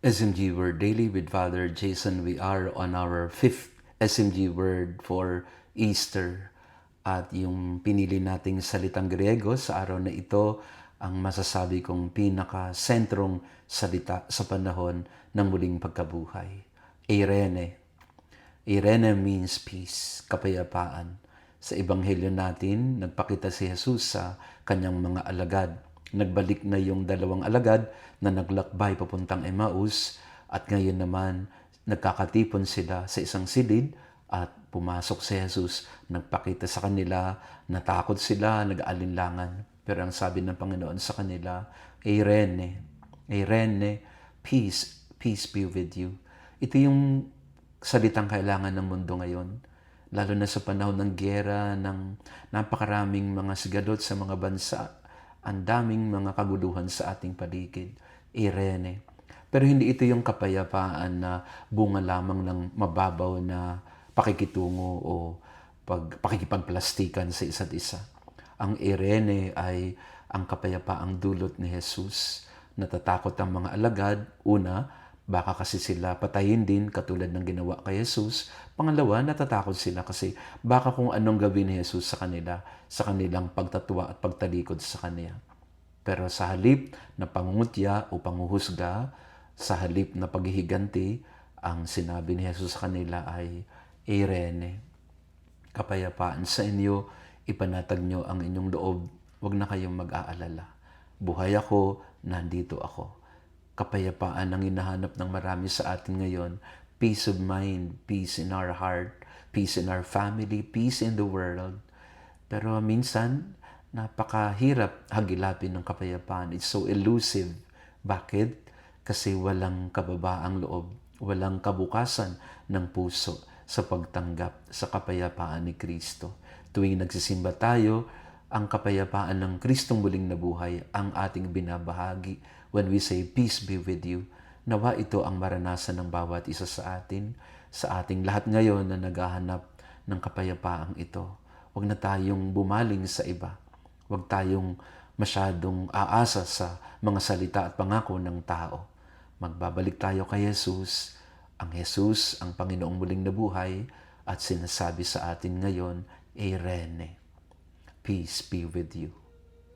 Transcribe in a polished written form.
SMG Word Daily with Father Jason. We are on our 5th SMG Word for Easter. At yung pinili nating salitang Griego sa araw na ito, ang masasabi kong pinaka-sentrong salita sa panahon ng muling pagkabuhay. Eirene. Eirene means peace, kapayapaan. Sa Ebanghelyo natin, nagpakita si Jesus sa kanyang mga alagad. Nagbalik na yung dalawang alagad na naglakbay papuntang Emmaus at ngayon naman nagkakatipon sila sa isang silid at pumasok si Jesus. Nagpakita sa kanila, natakot sila, nag-alinlangan. Pero ang sabi ng Panginoon sa kanila, Eirene, Eirene, peace, peace be with you. Ito yung salitang kailangan ng mundo ngayon. Lalo na sa panahon ng gyera, ng napakaraming mga sigalot sa mga bansa, ang daming mga kaguluhan sa ating paligid. Irene. Pero hindi ito yung kapayapaan na bunga lamang ng mababaw na pakikitungo o pakikipagplastikan sa isa't isa. Ang Irene ay ang kapayapaang dulot ni Jesus. Natatakot ang mga alagad. Una, baka kasi sila patayin din katulad ng ginawa kay Jesus. Pangalawa, natatakot sila kasi baka kung anong gawin ni Jesus sa kanila, sa kanilang pagtatwa at pagtalikod sa Kanya. Pero sa halip na pangungutya o panghuhusga, sa halip na paghihiganti, ang sinabi ni Jesus sa kanila ay, Eirene, kapayapaan sa inyo, ipanatag nyo ang inyong loob, huwag na kayong mag-aalala. Buhay ako, nandito ako. Kapayapaan ang hinahanap ng marami sa atin ngayon. Peace of mind, peace in our heart, peace in our family, peace in the world. Pero minsan, napakahirap hagilapin ng kapayapaan. It's so elusive. Bakit? Kasi walang kababaang loob, walang kabukasan ng puso sa pagtanggap sa kapayapaan ni Kristo. Tuwing nagsisimba tayo, ang kapayapaan ng Kristong muling nabuhay ang ating binabahagi when we say, peace be with you. Nawa ito ang maranasan ng bawat isa sa atin, sa ating lahat ngayon na naghahanap ng kapayapaang ito. Huwag na tayong bumaling sa iba. Huwag tayong masyadong aasa sa mga salita at pangako ng tao. Magbabalik tayo kay Jesus, ang Panginoong muling nabuhay, at sinasabi sa atin ngayon, Eirene, peace be with you.